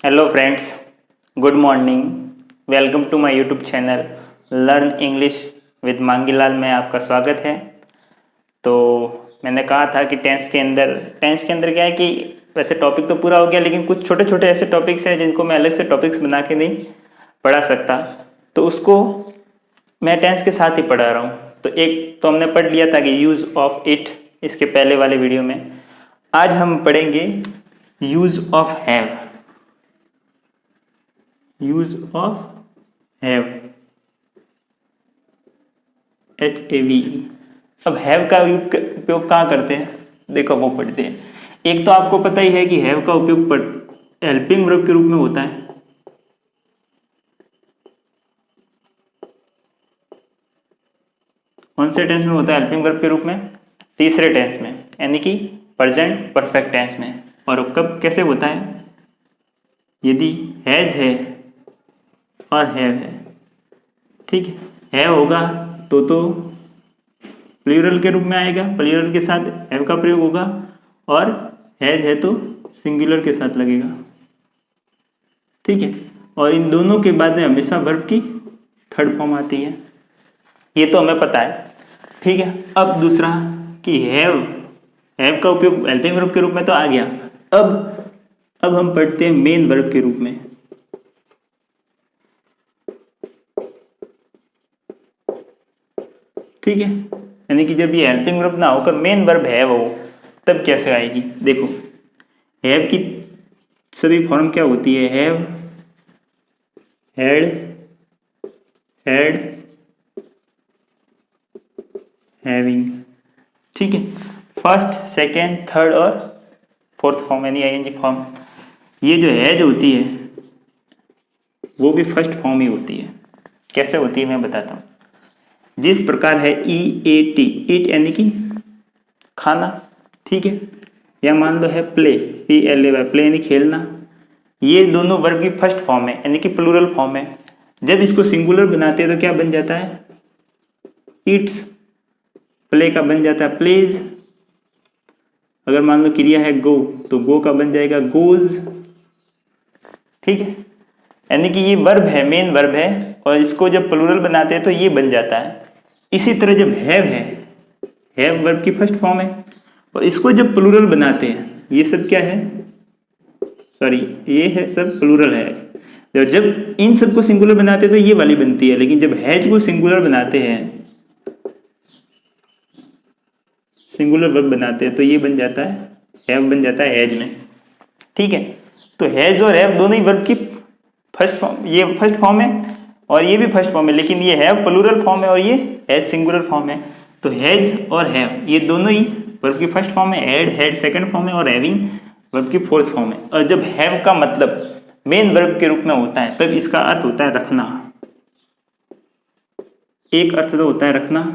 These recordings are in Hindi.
Hello friends, good morning. Welcome to my YouTube channel learn English with Mangilal में आपका स्वागत है। तो मैंने कहा था कि टेंस के अंदर क्या है कि वैसे टॉपिक तो पूरा हो गया, लेकिन कुछ छोटे छोटे ऐसे टॉपिक्स हैं जिनको मैं अलग से टॉपिक्स बना के नहीं पढ़ा सकता, तो उसको मैं टेंस के साथ ही पढ़ा रहा हूँ। तो एक तो हमने पढ़ लिया था कि यूज़ ऑफ इट, इसके पहले वाले वीडियो में। आज हम पढ़ेंगे use of have. Use of have, HAVE। अब हैव का उपयोग कहाँ करते हैं, देखो वो पढ़ते हैं। एक तो आपको पता ही है कि हैव का उपयोग हेल्पिंग वर्ब के रूप में होता है। कौन से टेंस में होता है हेल्पिंग वर्ब के रूप में? तीसरे टेंस में, यानी कि प्रेजेंट परफेक्ट टेंस में। और कब कैसे होता है? यदि हैज है और हैव है, ठीक है, होगा तो प्लूरल के रूप में आएगा, प्लूरल के साथ हैव का प्रयोग होगा, और हैज है तो सिंगुलर के साथ लगेगा, ठीक है। और इन दोनों के बाद में हमेशा वर्ब की थर्ड फॉर्म आती है, ये तो हमें पता है, ठीक है। अब दूसरा कि हैव का उपयोग हेल्पिंग वर्ब के रूप में तो आ गया। अब हम पढ़ते हैं मेन वर्ब के रूप में। ठीक है, यानी कि जब ये हेल्पिंग वर्ब ना होकर मेन वर्ब है वो, तब कैसे आएगी? देखो, हैव की सभी फॉर्म क्या होती है? हैव, हैड, हैड, हैविंग, ठीक है। फर्स्ट, सेकेंड, थर्ड और फोर्थ फॉर्म यानी ING फॉर्म। ये जो हैज होती है वो भी फर्स्ट फॉर्म ही होती है। कैसे होती है मैं बताता हूँ। जिस प्रकार है EAT, ईट यानी कि खाना, ठीक है। या मान लो है प्ले, PLAY, प्ले यानी खेलना। ये दोनों वर्ब की फर्स्ट फॉर्म है, यानी कि प्लूरल फॉर्म है। जब इसको सिंगुलर बनाते हैं तो क्या बन जाता है? ईट्स। प्ले का बन जाता है प्लेज। अगर मान लो क्रिया है गो, तो गो का बन जाएगा गोज, ठीक है। यानी कि ये वर्ब है, मेन वर्ब है, और इसको जब प्लूरल बनाते हैं तो ये बन जाता है। इसी तरह जब हैव है, हैव वर्ब की फर्स्ट फॉर्म है, और इसको जब प्लूरल बनाते हैं, ये सब क्या है? सॉरी, ये है सब प्लूरल है। जब इन सबको सिंगुलर बनाते हैं तो ये वाली बनती है, लेकिन जब हैज को सिंगुलर बनाते हैं, सिंगुलर वर्ब बनाते हैं, तो ये बन जाता है हैव, बन जाता है हैज में, ठीक है। तो हैज और हैव दोनों ही वर्ब की फर्स्ट फॉर्म, ये फर्स्ट फॉर्म है और ये भी फर्स्ट फॉर्म है, लेकिन ये हैव प्लूरल फॉर्म है और ये हैज सिंगुलर फॉर्म है। तो हैज और हैव ये दोनों ही वर्ब की फर्स्ट फॉर्म है, हैड सेकंड फॉर्म है, और हैविंग वर्ब की फोर्थ फॉर्म है। और जब हैव का मतलब मेन वर्ब के रूप में होता है, तब इसका अर्थ होता है रखना। एक अर्थ तो होता है रखना,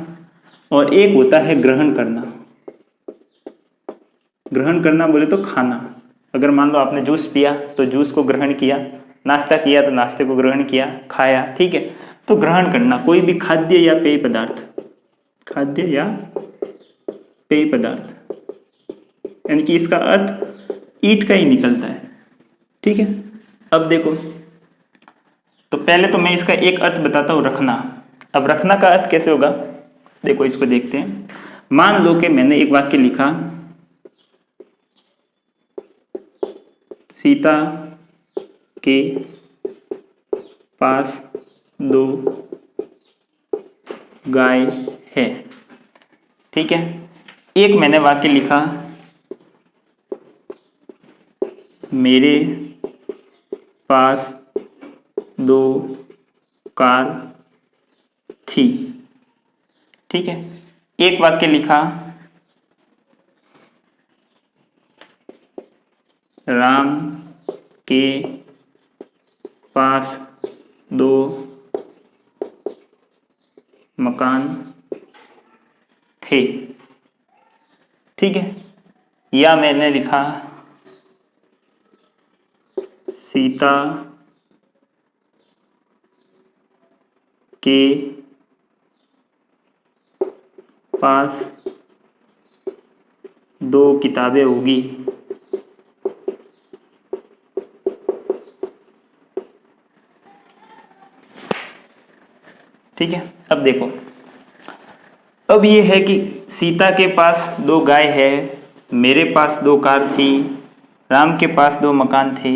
और एक होता है ग्रहण करना। ग्रहण करना बोले तो खाना। अगर मान लो आपने जूस पिया तो जूस को ग्रहण किया, नाश्ता किया तो नाश्ते को ग्रहण किया, खाया, ठीक है। तो ग्रहण करना कोई भी खाद्य या पेय पदार्थ, खाद्य या पेय पदार्थ, यानी कि इसका अर्थ ईट का ही निकलता है, ठीक है। अब देखो, तो पहले तो मैं इसका एक अर्थ बताता हूँ, रखना। अब रखना का अर्थ कैसे होगा, देखो इसको देखते हैं। मान लो कि मैंने एक वाक्य लिखा, सीता के पास 2 गाय है, ठीक है। एक मैंने वाक्य लिखा, मेरे पास 2 कार थी, ठीक है। एक वाक्य लिखा, राम के पास 2 मकान थे, ठीक है। या मैंने लिखा, सीता के पास 2 किताबें होगी, ठीक है। अब देखो, अब ये है कि सीता के पास 2 गाय है, मेरे पास 2 कार थी, राम के पास 2 मकान थे,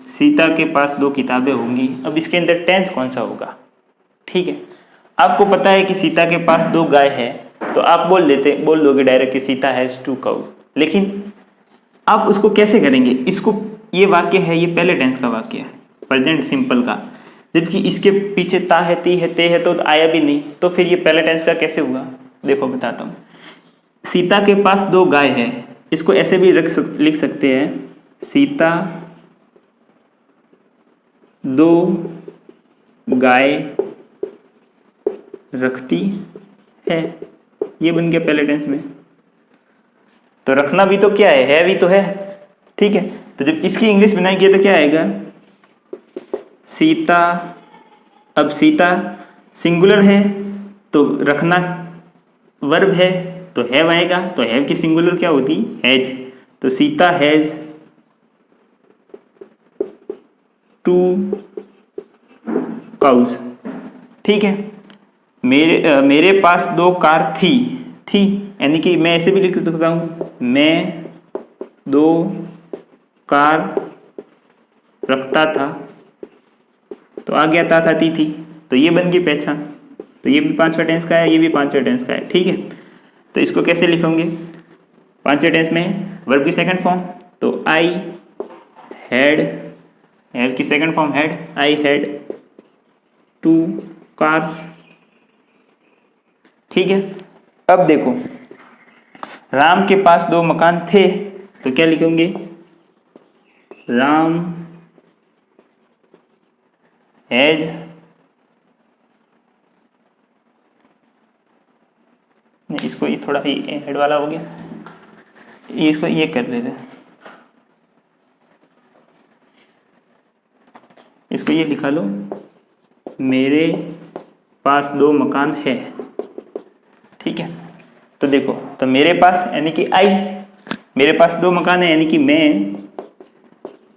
सीता के पास 2 किताबें होंगी। अब इसके अंदर टेंस कौन सा होगा? ठीक है, आपको पता है कि सीता के पास 2 गाय है, तो आप बोल दोगे डायरेक्ट कि सीता हैज 2 काउ। लेकिन आप उसको कैसे करेंगे? इसको, ये वाक्य है, ये पहले टेंस का वाक्य है, प्रेजेंट सिंपल का, जबकि इसके पीछे ता है, ती है, ते है, तो आया भी नहीं, तो फिर ये पहले टेंस का कैसे हुआ? देखो बताता हूँ। सीता के पास 2 गाय है, इसको ऐसे भी लिख सकते हैं, सीता 2 गाय रखती है। ये बन गया पहले टेंस में। तो रखना भी तो क्या है भी तो है। ठीक है, तो जब इसकी इंग्लिश बनाएंगे तो क्या आएगा? सीता, अब सीता सिंगुलर है तो रखना वर्ब है तो हैव आएगा, तो हैव की सिंगुलर क्या होती? हैज। तो सीता हैज 2 काउज। ठीक है, मेरे पास 2 कार थी यानी कि मैं ऐसे भी लिख सकता हूँ, मैं 2 कार रखता था, तो आ गया था थी, तो ये बन गई पहचान। तो ये भी 5वें टेंस का है, ये भी 5वें टेंस का है। ठीक है, तो इसको कैसे लिखोगे? 5वें टेंस में वर्ब की सेकंड फॉर्म, तो आई हैड, हैव की second form had, I had 2 cars. ठीक है, अब देखो, राम के पास 2 मकान थे, तो क्या लिखोगे? राम हैज नहीं, इसको ये थोड़ा हेड वाला हो गया, ये इसको ये कर लेते हैं, इसको ये लिखा लो, मेरे पास 2 मकान है। ठीक है, तो देखो, तो मेरे पास यानी कि आई, मेरे पास 2 मकान है यानी कि मैं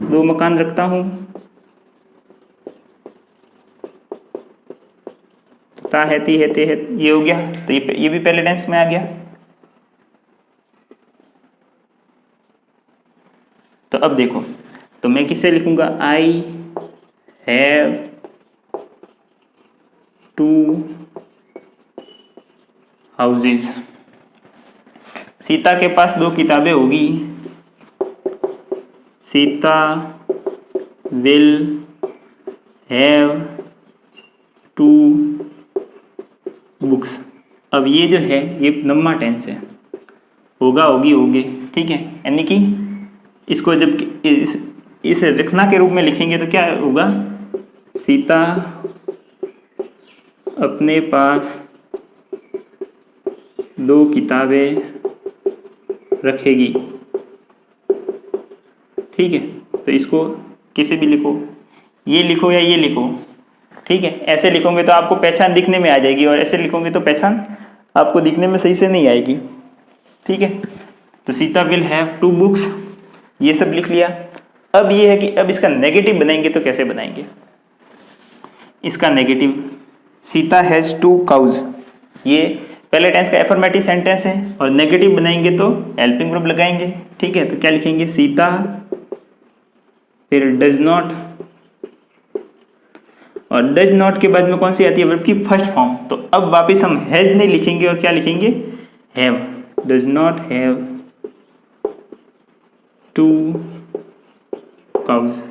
2 मकान रखता हूं, ता है, ती है, ते है, ये हो गया। तो ये भी पहले टेंस में आ गया। तो अब देखो, तो मैं किससे लिखूंगा? I have 2 houses. सीता के पास 2 किताबें होगी, सीता विल हैव 2 बुक्स। अब ये जो है ये नम्मा टेंस है, होगा, होगी, होगे। ठीक है, यानी कि इसको जब इसे रखना के रूप में लिखेंगे तो क्या होगा? सीता अपने पास 2 किताबें रखेगी। ठीक है, तो इसको किसी भी लिखो, ये लिखो या ये लिखो। ठीक है, ऐसे लिखोगे तो आपको पहचान दिखने में आ जाएगी, और ऐसे लिखोगे तो पहचान आपको दिखने में सही से नहीं आएगी। ठीक है, तो सीता विल हैव 2 बुक्स, ये सब लिख लिया। अब ये है कि अब इसका नेगेटिव बनाएंगे तो कैसे बनाएंगे? इसका नेगेटिव, सीता हैज 2 काउज, ये पहले टेंस का एफर्मेटिव सेंटेंस है, और नेगेटिव बनाएंगे तो हेल्पिंग वर्ब लगाएंगे। ठीक है, तो क्या लिखेंगे? सीता, फिर डज नॉट, और डज नॉट के बाद में कौन सी आती है? वर्ब की फर्स्ट फॉर्म। तो अब वापस हम हैज नहीं लिखेंगे और क्या लिखेंगे? Have. Does not have 2 cows.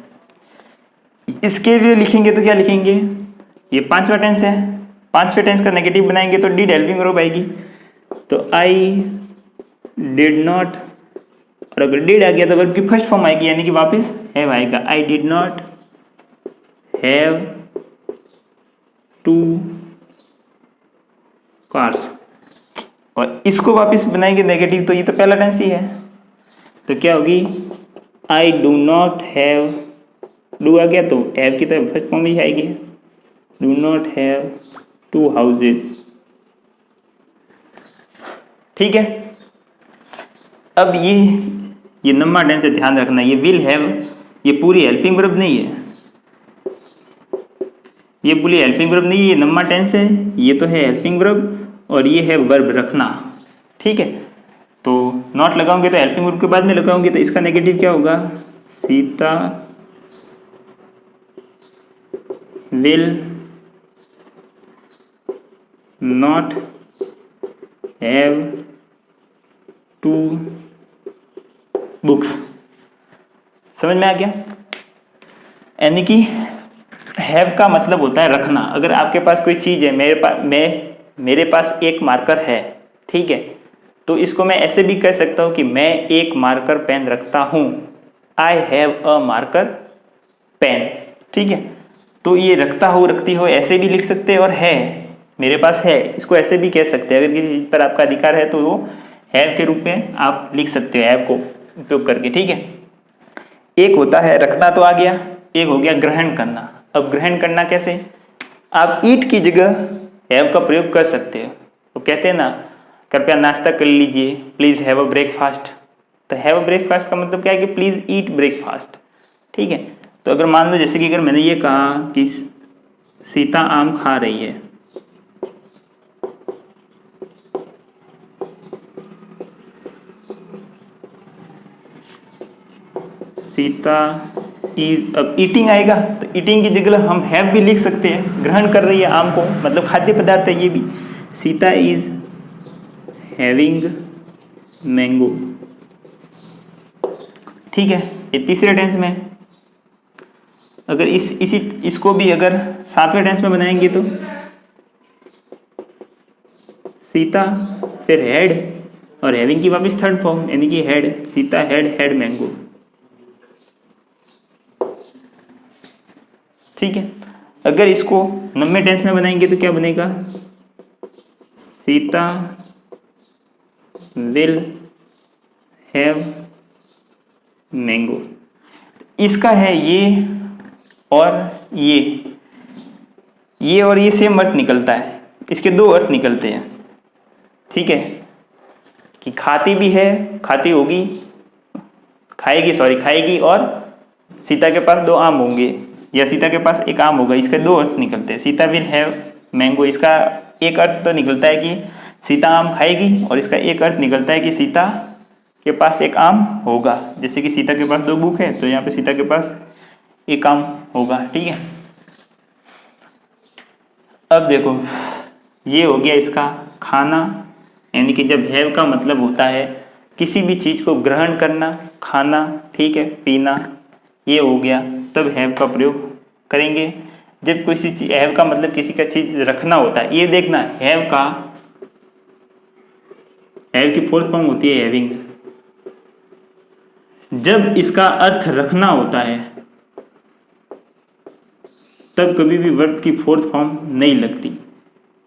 इसके लिए लिखेंगे तो क्या लिखेंगे? ये 5वां टेंस है, 5वें टेंस का नेगेटिव बनाएंगे तो डिड हेल्पिंग वर्ब आएगी। तो आई डिड नॉट, और अगर डिड आ गया तो वर्ब की फर्स्ट फॉर्म आएगी, यानी कि वापस हैव आएगा। I did not have 2 cars, और इसको वापस बनाएंगे नेगेटिव, तो ये तो पहला टेंस ही है, तो क्या होगी? I do not have, do आ गया तो हैव की तो फर्स्ट फॉर्म ही आएगी, डू नॉट हैव 2 हाउसेस। ठीक है, अब ये नम्मा टेंस से ध्यान रखना, ये विल हैव ये पूरी हेल्पिंग वर्ब नहीं है, ये बोली हेल्पिंग वर्ब नहीं है, ये नम्मा टेंस है, ये तो है हेल्पिंग वर्ब और ये है वर्ब रखना। ठीक है, तो नॉट लगाओगे तो हेल्पिंग वर्ब के बाद में लगाओगे तो इसका नेगेटिव क्या होगा, Sita will not have two books. समझ में आ गया? यानी कि हैव का मतलब होता है रखना। अगर आपके पास कोई चीज़ है, मेरे पास एक मार्कर है, ठीक है, तो इसको मैं ऐसे भी कह सकता हूँ कि मैं एक मार्कर पेन रखता हूँ, I have a marker pen. ठीक है, तो ये रखता हो रखती हो ऐसे भी लिख सकते हैं, और है मेरे पास है इसको ऐसे भी कह सकते हैं। अगर किसी चीज़ पर आपका अधिकार है तो वो हैव के रूप में आप लिख सकते हो, हैव को उपयोग करके। ठीक है, एक होता है रखना तो आ गया, एक हो गया ग्रहण करना। अब ग्रहण करना कैसे, आप ईट की जगह हैव का प्रयोग कर सकते हो। तो कहते हैं ना, कृपया नाश्ता कर लीजिए, प्लीज़ हैव अ ब्रेकफास्ट। तो हैव अ ब्रेकफास्ट का मतलब क्या है कि प्लीज़ ईट ब्रेकफास्ट। ठीक है, तो अगर मान लो जैसे कि अगर मैंने ये कहा कि सीता आम खा रही है, सीता इज, अब ईटिंग आएगा तो ईटिंग की जगह हम हैव भी लिख सकते हैं, ग्रहण कर रही है आम को, मतलब खाद्य पदार्थ है ये भी। Sita is having mango. ठीक है, ये तीसरे टेंस में। अगर इसको भी अगर सातवें टेंस में बनाएंगे तो सीता फिर हैड और हैविंग की वापस थर्ड फॉर्म, यानी कि हैड, सीता हैड मैंगो। ठीक है, अगर इसको 90 टेंस में बनाएंगे तो क्या बनेगा, सीता विल हैव मैंगो। इसका है ये और ये और ये सेम अर्थ निकलता है, इसके दो अर्थ निकलते हैं। ठीक है, कि खाती भी है, खाती होगी, खाएगी, और सीता के पास दो आम होंगे, या सीता के पास एक आम होगा, इसके दो अर्थ निकलते हैं। सीता विल हैव मैंगो, इसका एक अर्थ तो निकलता है कि सीता आम खाएगी, और इसका एक अर्थ निकलता है कि सीता के पास एक आम होगा। जैसे कि सीता के पास दो बुक है, तो यहाँ पे सीता के पास एक आम होगा। ठीक है, अब देखो ये हो गया इसका खाना, यानी कि जब हैव का मतलब होता है किसी भी चीज़ को ग्रहण करना, खाना, ठीक है, पीना, ये हो गया, तब हैव का प्रयोग करेंगे। जब किसी चीज, हैव का मतलब किसी का चीज रखना होता है, ये देखना, हैव की फोर्थ फॉर्म होती है हैविंग। जब इसका अर्थ रखना होता है तब कभी भी वर्ब की फोर्थ फॉर्म नहीं लगती।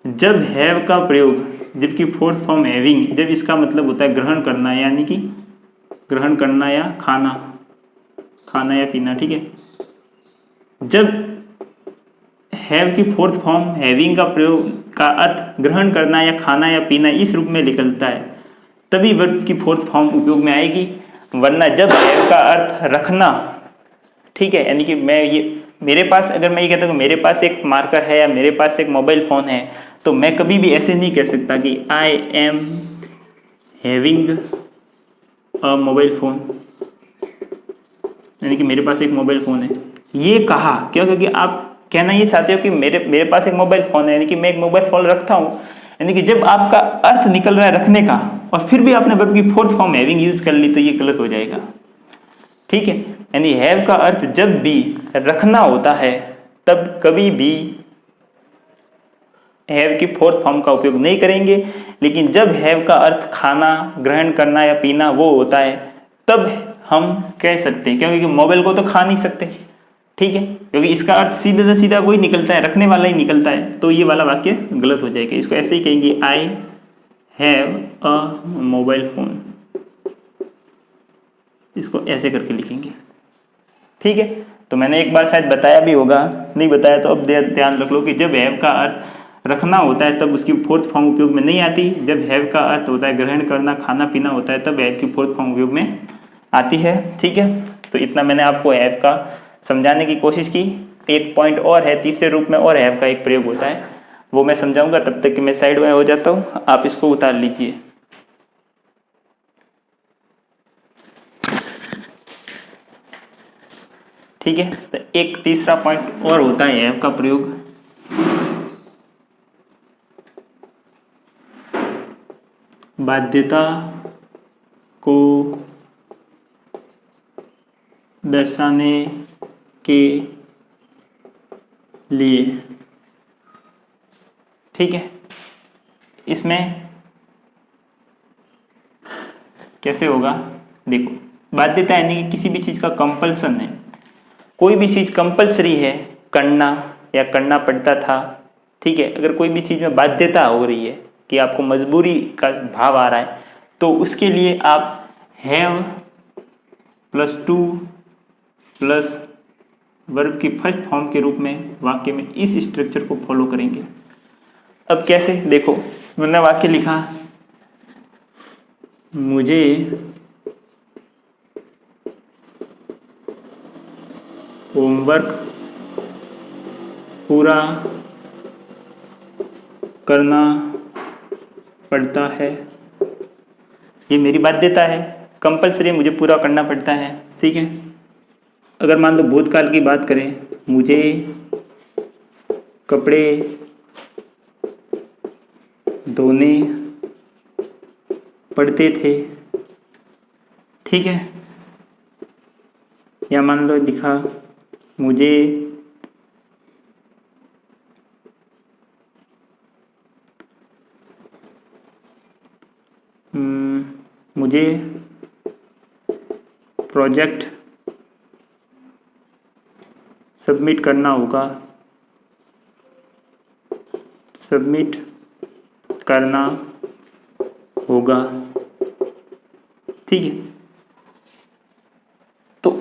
जब हैव का प्रयोग, जबकि फोर्थ फॉर्म हैविंग, जब इसका मतलब होता है ग्रहण करना, यानी कि ग्रहण करना या खाना या पीना। ठीक है, जब हैव की फोर्थ फॉर्म हैविंग का प्रयोग का अर्थ ग्रहण करना या खाना या पीना इस रूप में निकलता है, तभी वर्ब की फोर्थ फॉर्म उपयोग में आएगी। वरना जब हैव का अर्थ रखना, ठीक है, यानी कि मेरे पास, अगर मैं ये कहता हूँ मेरे पास एक मार्कर है या मेरे पास एक मोबाइल फ़ोन है, तो मैं कभी भी ऐसे नहीं कह सकता कि I am having a mobile phone, यानी कि मेरे पास एक मोबाइल फ़ोन है। ये कहा क्यों? क्योंकि आप कहना ये चाहते हो कि मेरे पास एक मोबाइल फ़ोन है, यानी कि मैं एक मोबाइल फ़ोन रखता हूँ। यानी कि जब आपका अर्थ निकल रहा है रखने का और फिर भी आपने वर्ब की फोर्थ फॉर्म हैविंग यूज कर ली, तो ये गलत हो जाएगा। ठीक है, यानी हैव का अर्थ जब भी रखना होता है तब कभी भी हैव की फोर्थ फॉर्म का उपयोग नहीं करेंगे। लेकिन जब हैव का अर्थ खाना, ग्रहण करना या पीना वो होता है, तब हम कह सकते हैं, क्योंकि मोबाइल को तो खा नहीं सकते। ठीक है, क्योंकि इसका अर्थ सीधा से सीधा वही निकलता है, रखने वाला ही निकलता है, तो ये वाला वाक्य गलत हो जाएगा। इसको ऐसे ही कहेंगे, आई हैव अ मोबाइल फोन, इसको ऐसे करके लिखेंगे। ठीक है, तो मैंने एक बार शायद बताया भी होगा, नहीं बताया तो अब ध्यान रख लो कि जब हैव का अर्थ रखना होता है तब उसकी फोर्थ फॉर्म उपयोग में नहीं आती। जब हैव का अर्थ होता है ग्रहण करना, खाना पीना होता है, तब हैव की फोर्थ फॉर्म उपयोग में आती है। ठीक है, तो इतना मैंने आपको हैव का समझाने की कोशिश की। एक पॉइंट और है, तीसरे रूप में और हैव का एक प्रयोग होता है, वो मैं समझाऊंगा। तब तक कि मैं साइड में हो जाता हूँ, आप इसको उतार लीजिए। ठीक है, तो एक तीसरा पॉइंट और होता है हैव का प्रयोग। बाध्यता को दर्शाने के लिए। ठीक है, इसमें कैसे होगा, देखो बाध्यता यानी कि किसी भी चीज़ का कंपल्सन है, कोई भी चीज़ कंपल्सरी है करना या करना पड़ता था। ठीक है, अगर कोई भी चीज़ में बाध्यता हो रही है कि आपको मजबूरी का भाव आ रहा है, तो उसके लिए आप हैव +2 प्लस वर्ब की फर्स्ट फॉर्म के रूप में वाक्य में इस स्ट्रक्चर को फॉलो करेंगे। अब कैसे, देखो मैंने वाक्य लिखा, मुझे होमवर्क पूरा करना पड़ता है। ये मेरी बाध्यता है, कंपल्सरी मुझे पूरा करना पड़ता है। ठीक है, अगर मान लो भूतकाल की बात करें, मुझे कपड़े धोने पड़ते थे। ठीक है, या मान लो दिखा, मुझे प्रोजेक्ट सबमिट करना होगा, सबमिट करना होगा। ठीक है, तो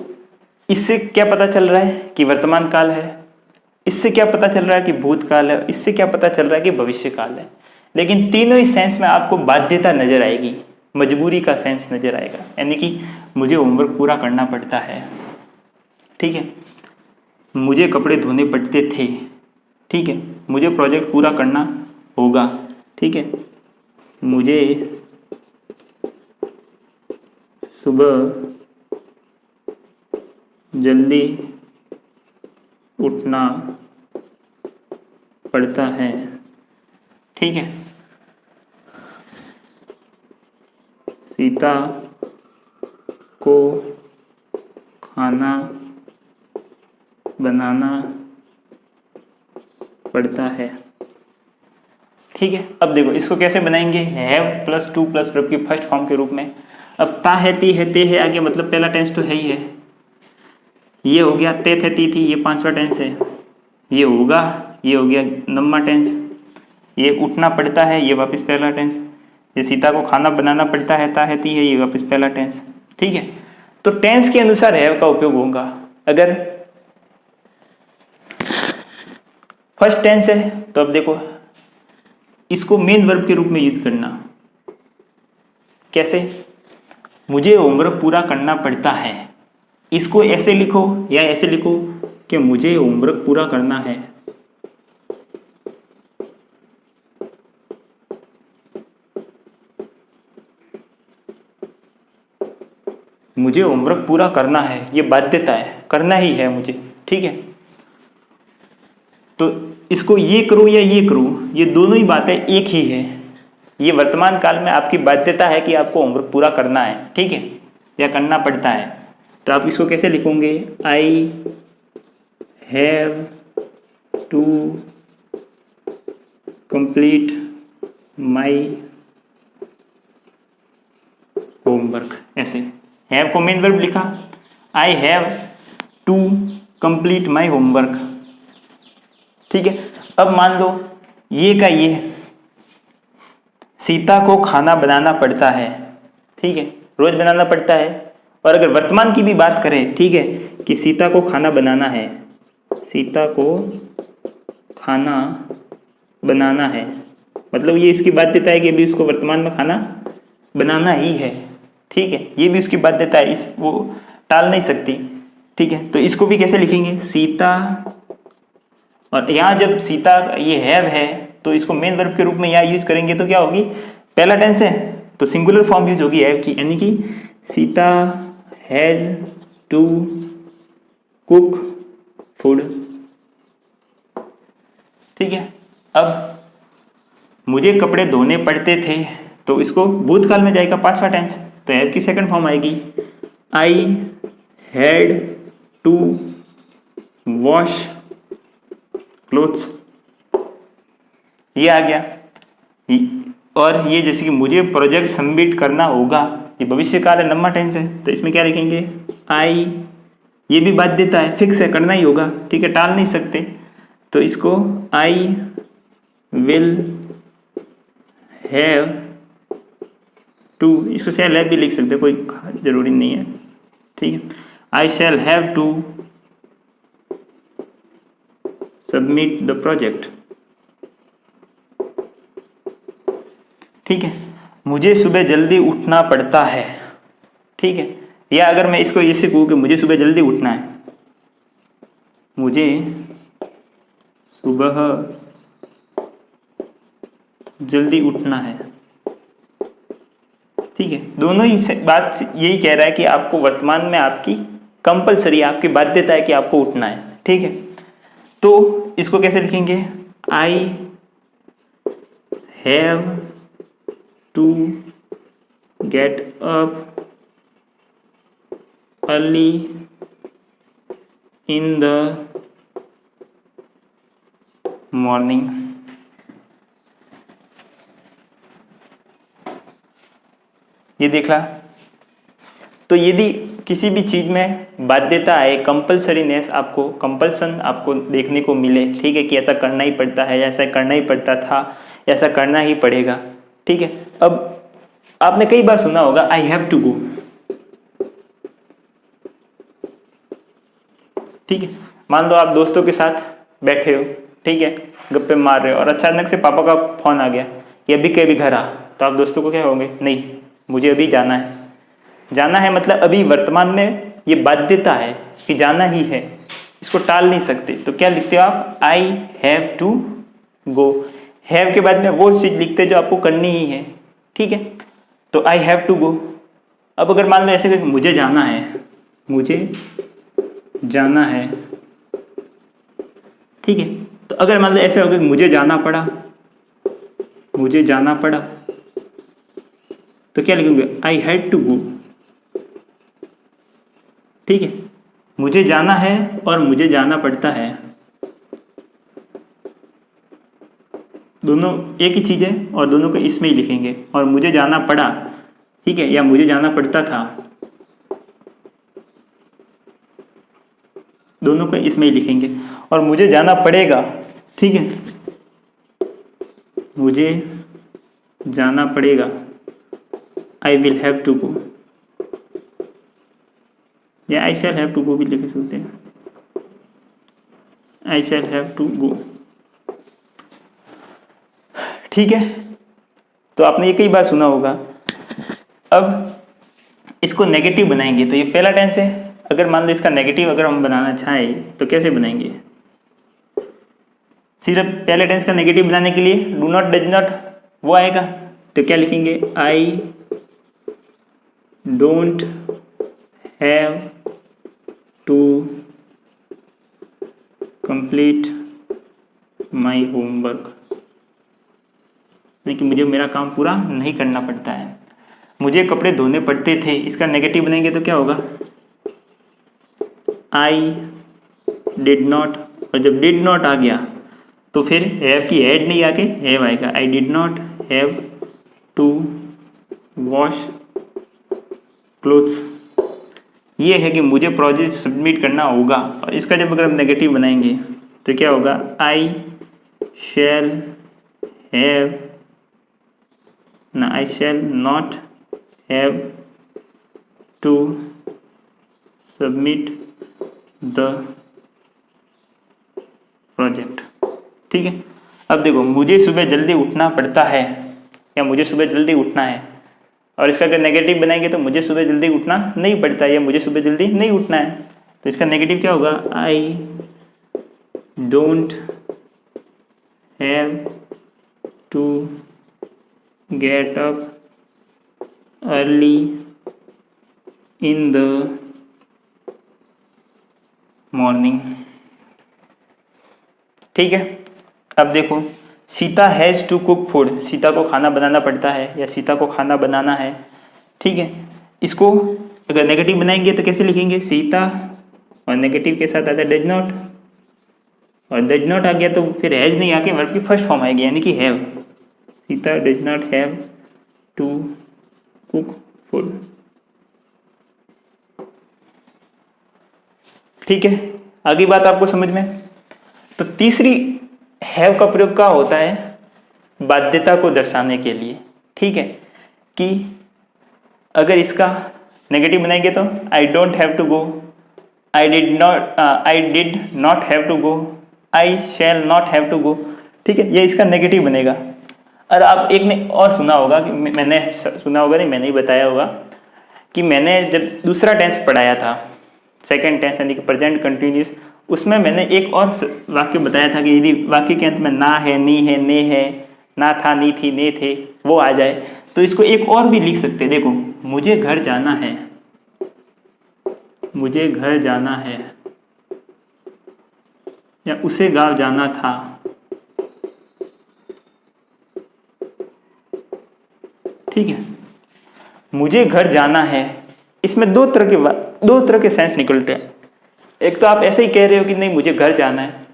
इससे क्या पता चल रहा है कि वर्तमान काल है, इससे क्या पता चल रहा है कि भूतकाल है, इससे क्या पता चल रहा है कि भविष्य काल है। लेकिन तीनों ही सेंस में आपको बाध्यता नजर आएगी, मजबूरी का सेंस नजर आएगा, यानी कि मुझे होमवर्क पूरा करना पड़ता है। ठीक है, मुझे कपड़े धोने पड़ते थे। ठीक है, मुझे प्रोजेक्ट पूरा करना होगा। ठीक है, मुझे सुबह जल्दी उठना पड़ता है। ठीक है, सीता को खाना बनाना पड़ता है। ठीक है, अब देखो इसको कैसे बनाएंगे, हैव +2 प्लस वर्ब की फर्स्ट फॉर्म के रूप में। अब ता है, ती है, ते है आगे, मतलब पहला टेंस तो है ही है, ये हो गया, ते थे, ती थी, ये पांचवा टेंस है, ये होगा, ये हो गया नम्मा टेंस, ये उठना पड़ता है, ये वापस पहला टेंस, ये सीता को खाना बनाना पड़ता है, ता है, ती है, ये वापस पहला टेंस। ठीक है, तो टेंस के अनुसार हैव का उपयोग होगा। अगर फर्स्ट टेंस है तो अब देखो इसको मेन वर्ब के रूप में यूज करना। कैसे, मुझे होमवर्क पूरा करना पड़ता है, इसको ऐसे लिखो या ऐसे लिखो कि मुझे होमवर्क पूरा करना है। मुझे होमवर्क पूरा करना है, ये बाध्यता है, करना ही है मुझे। ठीक है, तो इसको ये करो या ये करो, ये दोनों ही बातें एक ही है। ये वर्तमान काल में आपकी बाध्यता है कि आपको होमवर्क पूरा करना है। ठीक है, या करना पड़ता है, तो आप इसको कैसे लिखोगे, I have to complete my homework. ऐसे हैव को मेन वर्ब लिखा, I have to complete my homework. ठीक है, अब मान लो ये का ये, सीता को खाना बनाना पड़ता है। ठीक है, रोज बनाना पड़ता है। और अगर वर्तमान की भी बात करें, ठीक है, कि सीता को खाना बनाना है, सीता को खाना बनाना है, मतलब ये इसकी बाध्यता है कि अभी उसको वर्तमान में खाना बनाना ही है। ठीक है, ये भी उसकी बाध्यता है, इस वो टाल नहीं सकती। ठीक है, तो इसको भी कैसे लिखेंगे, सीता और यहाँ जब सीता ये हैव है तो इसको मेन वर्ब के रूप में यहाँ यूज करेंगे तो क्या होगी, पहला टेंस है तो सिंगुलर फॉर्म यूज होगी हैव की, यानी कि Sita has to cook food. ठीक है, अब मुझे कपड़े धोने पड़ते थे तो इसको भूतकाल में जाएगा पांचवा टेंस, तो हैव की सेकंड फॉर्म आएगी I had to wash clothes. ये आ गया। और ये जैसे कि मुझे प्रोजेक्ट सबमिट करना होगा, ये भविष्य काल है, लंबा टेंस है, तो इसमें क्या लिखेंगे आई, ये भी बाध्यता है, फिक्स है, करना ही होगा, ठीक है, टाल नहीं सकते, तो इसको आई विल हैव टू, इसको शैल हैव भी लिख सकते, कोई जरूरी नहीं है, ठीक है, I shall have to submit the project. ठीक है, मुझे सुबह जल्दी उठना पड़ता है। ठीक है, या अगर मैं इसको ऐसे कहूँ कि मुझे सुबह जल्दी उठना है, मुझे सुबह जल्दी उठना है। ठीक है, दोनों ही बात यही कह रहा है कि आपको वर्तमान में आपकी कंपलसरी, आपकी बाध्यता है कि आपको उठना है। ठीक है, तो इसको कैसे लिखेंगे, I have to get up early in the morning. ये देख ला। तो यदि किसी भी चीज में बाध्यता है, कंपल्सरीनेस, आपको कंपल्सन आपको देखने को मिले, ठीक है, कि ऐसा करना ही पड़ता है, ऐसा करना ही पड़ता था, ऐसा करना ही पड़ेगा। ठीक है, अब आपने कई बार सुना होगा आई हैव टू गो। ठीक है, मान लो आप दोस्तों के साथ बैठे हो, ठीक है, गप्पे मार रहे हो और अचानक से पापा का फोन आ गया कि अभी के अभी घर आ, तो आप दोस्तों को क्या होंगे, नहीं मुझे अभी जाना है। जाना है मतलब अभी वर्तमान में ये बाध्यता है कि जाना ही है, इसको टाल नहीं सकते, तो क्या लिखते हो आप, I have to go. Have के बाद में वो चीज लिखते जो आपको करनी ही है। ठीक है, तो आई हैव टू गो। अब अगर मान लो ऐसे कि मुझे जाना है, मुझे जाना है, ठीक है, तो अगर मान लो ऐसे हो गया मुझे जाना पड़ा, मुझे जाना पड़ा, तो क्या लिखूंगे, आई हैड टू गो। ठीक है, मुझे जाना है और मुझे जाना पड़ता है, दोनों एक ही चीज है और दोनों को इसमें ही लिखेंगे। और मुझे जाना पड़ा, ठीक है, या मुझे जाना पड़ता था, दोनों को इसमें ही लिखेंगे। और मुझे जाना पड़ेगा, ठीक है, मुझे जाना पड़ेगा, I will have to go, या आई शैल हैव टू गो भी लिख सकते हैं, आई शैल हैव टू गो। ठीक है, तो आपने ये कई बार सुना होगा। अब इसको नेगेटिव बनाएंगे, तो ये पहला टेंस है, अगर मान लो इसका नेगेटिव अगर हम बनाना चाहें तो कैसे बनाएंगे, सिर्फ पहले टेंस का नेगेटिव बनाने के लिए डू नॉट, डज नॉट वो आएगा, तो क्या लिखेंगे, I don't have to complete my homework, लेकिन मुझे मेरा काम पूरा नहीं करना पड़ता है। मुझे कपड़े धोने पड़ते थे, इसका नेगेटिव बनेंगे तो क्या होगा, आई डिड नॉट, और जब डिड नॉट आ गया तो फिर हैव की हैड नहीं आके हैव आएगा, I did not have to wash clothes. ये है कि मुझे प्रोजेक्ट सबमिट करना होगा, और इसका जब अगर हम नेगेटिव बनाएंगे तो क्या होगा, आई शैल हैव ना, I shall not have to submit the project. ठीक है, अब देखो मुझे सुबह जल्दी उठना पड़ता है, या मुझे सुबह जल्दी उठना है, और इसका अगर नेगेटिव बनाएंगे तो मुझे सुबह जल्दी उठना नहीं पड़ता है, या मुझे सुबह जल्दी नहीं उठना है, तो इसका नेगेटिव क्या होगा, I don't have to get up early in the morning. ठीक है, अब देखो Sita has to cook food, सीता को खाना बनाना पड़ता है या सीता को खाना बनाना है। ठीक है, इसको अगर नेगेटिव बनाएंगे तो कैसे लिखेंगे, सीता और नेगेटिव के साथ आता है डज नॉट, और डज नॉट आ गया तो फिर हैज नहीं आके वर्ब की फर्स्ट फॉर्म आएगी यानी कि have. Sita does not have to cook food. ठीक है, आगे बात आपको समझ में। तो तीसरी हैव का प्रयोग क्या होता है, बाध्यता को दर्शाने के लिए। ठीक है, कि अगर इसका नेगेटिव बनाएंगे तो I don't have to go, I did not have to go, I shall not have to go. ठीक है, ये इसका नेगेटिव बनेगा। और आप एक ने और सुना होगा कि मैंने सुना होगा नहीं, मैंने ही बताया होगा कि मैंने जब दूसरा टेंस पढ़ाया था, सेकंड टेंस यानी कि प्रेजेंट कंटिन्यूस, उसमें मैंने एक और वाक्य बताया था कि यदि वाक्य के अंत में ना है, नी है, ने है, ना था, नी थी, ने थे, वो आ जाए तो इसको एक और भी लिख सकते हैं। देखो, मुझे घर जाना है, मुझे घर जाना है, या उसे गांव जाना था। ठीक है, मुझे घर जाना है, इसमें दो तरह के सेंस निकलते हैं। एक तो आप ऐसे ही कह रहे हो कि नहीं मुझे घर जाना है,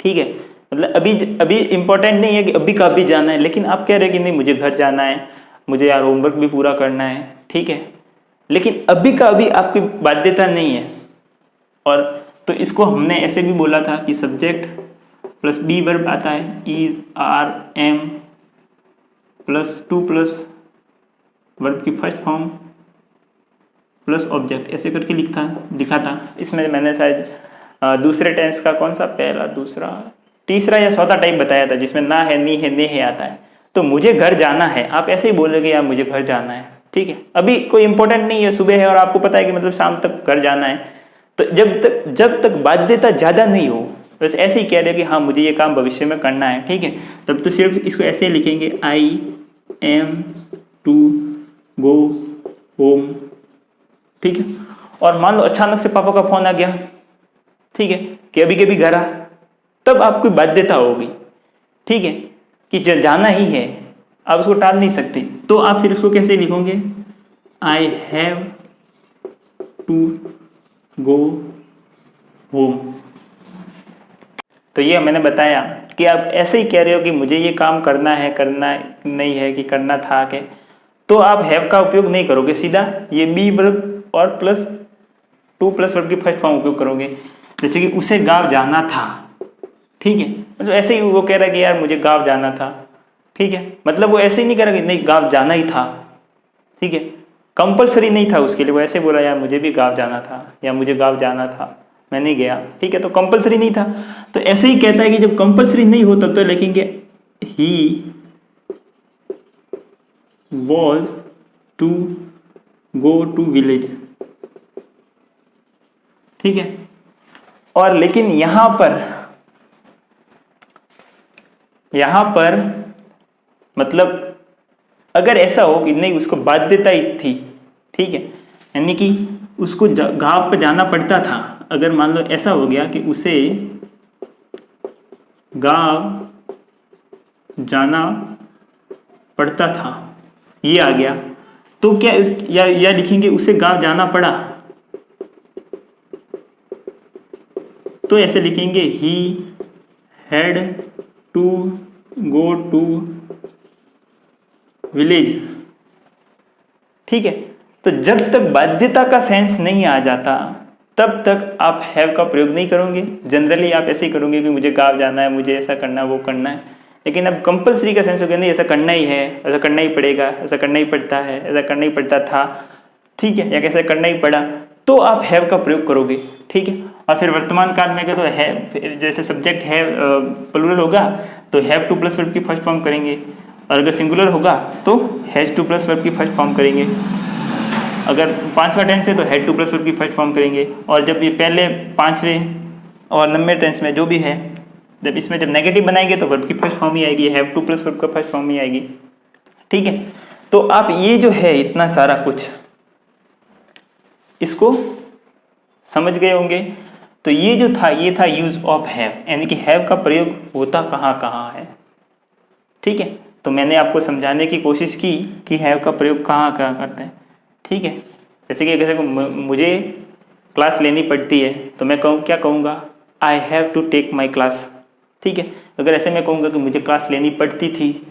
ठीक है, मतलब अभी इम्पोर्टेंट नहीं है कि अभी का अभी जाना है, लेकिन आप कह रहे हो कि नहीं मुझे घर जाना है, मुझे यार होमवर्क भी पूरा करना है। ठीक है, लेकिन अभी का अभी आपकी बाध्यता नहीं है। और तो इसको हमने ऐसे भी बोला था कि सब्जेक्ट प्लस बी वर्ब आता है, is, are, am plus to plus verb की फर्स्ट फॉर्म प्लस ऑब्जेक्ट, ऐसे करके लिखा था। इसमें मैंने शायद दूसरे टेंस का कौन सा, पहला, दूसरा, तीसरा या चौथा टाइप बताया था जिसमें ना है, नी है, ने है आता है। तो मुझे घर जाना है, आप ऐसे ही बोलोगे यार मुझे घर जाना है। ठीक है, अभी कोई इंपॉर्टेंट नहीं है, सुबह है और आपको पता है कि मतलब शाम तक घर जाना है। तो जब तक बाध्यता ज़्यादा नहीं हो, बस ऐसे ही कह रहे हो कि हाँ मुझे ये काम भविष्य में करना है। ठीक है, तब तो सिर्फ इसको ऐसे ही लिखेंगे, I am to go home. ठीक है, और मान लो अचानक से पापा का फोन आ गया, ठीक है, कि अभी के भी घर आ, तब आपकी बाध्यता होगी। ठीक है, कि जाना ही है, आप उसको टाल नहीं सकते। तो आप फिर उसको कैसे लिखोगे, I have to go home. तो ये मैंने बताया कि आप ऐसे ही कह रहे हो कि मुझे ये काम करना है, करना नहीं है कि करना था के, तो आप हैव का उपयोग नहीं करोगे, सीधा ये बी वर्ब और प्लस टू प्लस वर्ब की फर्स्ट फॉर्म उपयोग करोगे। जैसे कि उसे गांव जाना था। ठीक है, मतलब ऐसे ही वो कह रहा है कि यार मुझे गांव जाना था। ठीक है, मतलब वो ऐसे ही नहीं कह रहा कि नहीं गांव जाना ही था। ठीक है, कंपलसरी नहीं था उसके लिए, वो ऐसे बोला यार मुझे भी गांव जाना था या मुझे गांव जाना था, मैं नहीं गया। ठीक है, तो कंपलसरी नहीं था। तो ऐसे ही कहता है कि जब कंपलसरी नहीं हो तब तो लिखेंगे he was to go to village. ठीक है, और लेकिन यहां पर मतलब अगर ऐसा हो कि नहीं उसको बाध्यता ही थी, ठीक है, यानी कि उसको गांव पे जाना पड़ता था, अगर मान लो ऐसा हो गया कि उसे गांव जाना पड़ता था, ये आ गया, तो क्या या लिखेंगे उसे गांव जाना पड़ा, तो ऐसे लिखेंगे he had to go to village. ठीक है, तो जब तक बाध्यता का सेंस नहीं आ जाता तब तक आप हैव का प्रयोग नहीं करोगे। जनरली आप ऐसे ही करोगे कि मुझे गांव जाना है, मुझे ऐसा करना है, वो करना है। लेकिन अब कंपलसरी का सेंस हो गया, नहीं ऐसा करना ही है, ऐसा करना ही पड़ेगा, ऐसा करना ही पड़ता है, ऐसा करना ही पड़ता था, ठीक है, या कैसे करना ही पड़ा, तो आप हैव का प्रयोग करोगे। ठीक है, और फिर वर्तमान काल में तो है, जैसे सब्जेक्ट है प्लूरल होगा तो हैव टू प्लस वर्ब की फर्स्ट फॉर्म करेंगे, और अगर सिंगुलर होगा तो हैज टू प्लस वर्ब की फर्स्ट फॉर्म करेंगे। अगर पांचवा टेंस है तो हैड टू प्लस वर्ब की फर्स्ट फॉर्म करेंगे। और जब ये पहले पांचवें और 90 टेंस में जो भी है जब इसमें जब नेगेटिव बनाएंगे तो वर्ब की फर्स्ट फॉर्म ही आएगी, हैव टू प्लस वर्ब का फर्स्ट फॉर्म ही आएगी। ठीक है, तो आप ये जो है इतना सारा कुछ इसको समझ गए होंगे। तो ये जो था ये था यूज ऑफ हैव, यानी कि हैव का प्रयोग होता कहाँ कहाँ है। ठीक है, तो मैंने आपको समझाने की कोशिश की कि हैव का प्रयोग कहाँ कहाँ करते हैं। ठीक है, जैसे कि जैसे मुझे क्लास लेनी पड़ती है तो मैं क्या कहूँगा, I have to take my class. ठीक है, अगर ऐसे मैं कहूँगा कि मुझे क्लास लेनी पड़ती थी,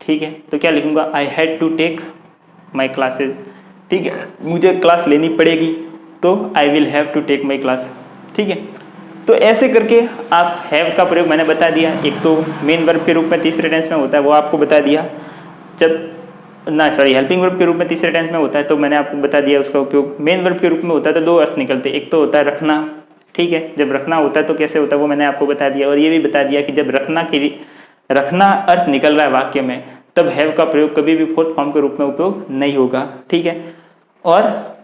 ठीक है, तो क्या लिखूँगा, I had to take my classes. ठीक है, मुझे क्लास लेनी पड़ेगी तो I will have to take my class. ठीक है, तो ऐसे करके आप हैव का प्रयोग मैंने बता दिया। एक तो मेन वर्ब के रूप में तीसरे टेंस में होता है वो आपको बता दिया, हेल्पिंग वर्ब के रूप में तीसरे टेंस में होता है तो मैंने आपको बता दिया उसका उपयोग। मेन वर्ब के रूप में होता है तो दो अर्थ निकलते हैं, एक तो होता है रखना। ठीक है, जब रखना होता है तो कैसे होता है वो मैंने आपको बता दिया, और ये भी बता दिया कि जब रखना अर्थ निकल रहा है वाक्य में तब हैव का प्रयोग कभी भी फोर्थ फॉर्म के रूप में उपयोग नहीं होगा। ठीक है, और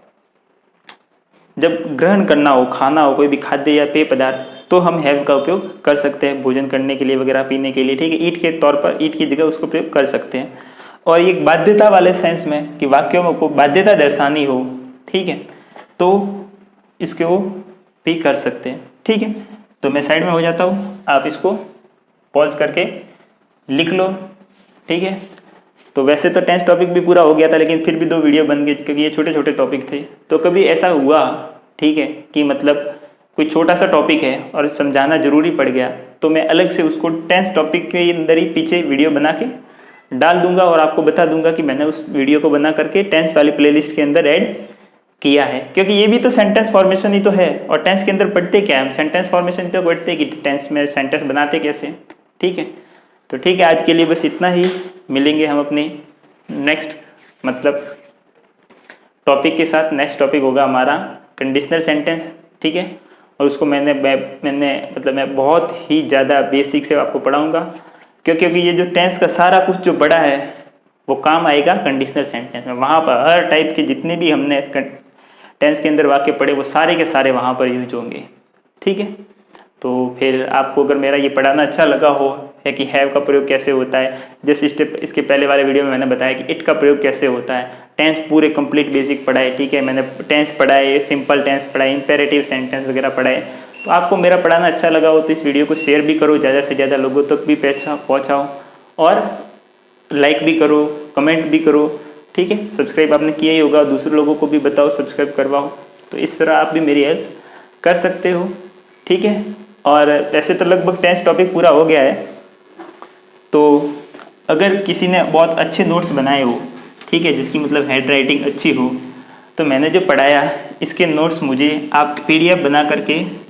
जब ग्रहण करना हो, खाना हो, कोई भी खाद्य या पेय पदार्थ, तो हम हैव का उपयोग कर सकते हैं भोजन करने के लिए वगैरह, पीने के लिए। ठीक है, ईट के तौर पर ईट की जगह उसको प्रयोग कर सकते हैं। और एक बाध्यता वाले सेंस में कि वाक्यों में को बाध्यता दर्शानी हो, ठीक है, तो इसको भी कर सकते हैं। ठीक है, तो मैं साइड में हो जाता हूँ, आप इसको पॉज करके लिख लो। ठीक है, तो वैसे तो टेंस टॉपिक भी पूरा हो गया था लेकिन फिर भी 2 वीडियो बन गए क्योंकि ये छोटे छोटे टॉपिक थे। तो कभी ऐसा हुआ, ठीक है, कि मतलब कोई छोटा सा टॉपिक है और समझाना जरूरी पड़ गया तो मैं अलग से उसको टेंस टॉपिक के अंदर ही पीछे वीडियो बना के डाल दूंगा और आपको बता दूंगा कि मैंने उस वीडियो को बना करके टेंस वाली प्लेलिस्ट के अंदर ऐड किया है। क्योंकि ये भी तो सेंटेंस फॉर्मेशन ही तो है, और टेंस के अंदर पढ़ते क्या है हम, सेंटेंस फॉर्मेशन तो पढ़ते कि टेंस में सेंटेंस बनाते कैसे। ठीक है, तो ठीक है, आज के लिए बस इतना ही। मिलेंगे हम अपने नेक्स्ट टॉपिक के साथ। नेक्स्ट टॉपिक होगा हमारा कंडीशनल सेंटेंस। ठीक है, और उसको मैं बहुत ही ज़्यादा बेसिक से आपको पढ़ाऊँगा क्योंकि ये जो टेंस का सारा कुछ जो बड़ा है वो काम आएगा कंडीशनल सेंटेंस में। वहाँ पर हर टाइप के जितने भी हमने टेंस के अंदर वाक्य पढ़े वो सारे के सारे वहाँ पर यूज होंगे। ठीक है, तो फिर आपको अगर मेरा ये पढ़ाना अच्छा लगा हो है कि हैव का प्रयोग कैसे होता है, जैसे स्टेप इसके पहले वाले वीडियो में मैंने बताया कि इट का प्रयोग कैसे होता है, टेंस पूरे कंप्लीट बेसिक पढ़ा है। ठीक है, मैंने टेंस पढ़ा है, सिंपल टेंस पढ़ा है, इंपेरेटिव सेंटेंस वगैरह पढ़ा है। तो आपको मेरा पढ़ाना अच्छा लगा हो तो इस वीडियो को शेयर भी करो, ज़्यादा से ज़्यादा लोगों तक भी पहुँचाओ, और लाइक भी करो, कमेंट भी करो। ठीक है, सब्सक्राइब आपने किया ही होगा, दूसरे लोगों को भी बताओ, सब्सक्राइब करवाओ। तो इस तरह आप भी मेरी हेल्प कर सकते हो। ठीक है, और ऐसे तो लगभग टेंस टॉपिक पूरा हो गया है। तो अगर किसी ने बहुत अच्छे नोट्स बनाए हो, ठीक है, जिसकी मतलब हैंड राइटिंग अच्छी हो, तो मैंने जो पढ़ाया इसके नोट्स मुझे आप PDF बना करके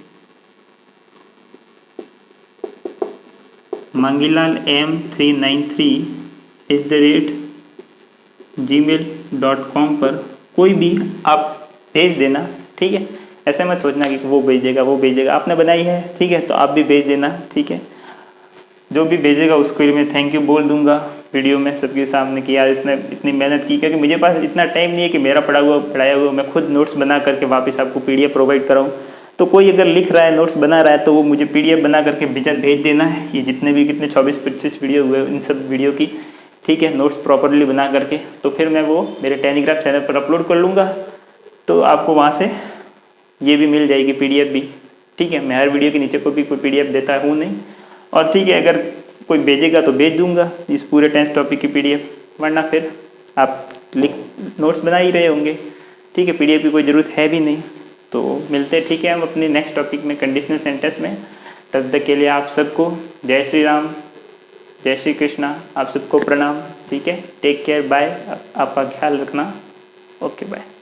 mangilalm393@gmail.com पर कोई भी आप भेज देना। ठीक है, ऐसे मत सोचना कि वो भेजेगा, आपने बनाई है, ठीक है, तो आप भी भेज देना। ठीक है, जो भी भेजेगा उसको मैं थैंक यू बोल दूंगा वीडियो में सबके सामने कि यार इसने इतनी मेहनत की, क्योंकि मुझे पास इतना टाइम नहीं है कि मेरा पढ़ाया हुआ मैं खुद नोट्स बना करके वापस आपको PDF प्रोवाइड कराऊँ। तो कोई अगर लिख रहा है, नोट्स बना रहा है, तो वो मुझे PDF बना करके भेज देना है। ये जितने 24-25 वीडियो हुए इन सब वीडियो की, ठीक है, नोट्स प्रॉपरली बना करके, तो फिर मैं वो मेरे टेलीग्राम चैनल पर अपलोड कर लूँगा। तो आपको वहाँ से ये भी मिल जाएगी PDF भी। ठीक है, मैं हर वीडियो के नीचे कोई PDF देता हूँ नहीं। और ठीक है, अगर कोई भेजेगा तो भेज दूंगा इस पूरे टेंस टॉपिक की PDF, वरना फिर आप नोट्स बना ही रहे होंगे। ठीक है, PDF की कोई ज़रूरत है भी नहीं। तो मिलते हैं, ठीक है, हम अपने नेक्स्ट टॉपिक में कंडीशनल सेंटेंस में। तब तक के लिए आप सबको जय श्री राम, जय श्री कृष्णा, आप सबको प्रणाम। ठीक है, टेक केयर, बाय, आपका ख्याल रखना। Okay, bye.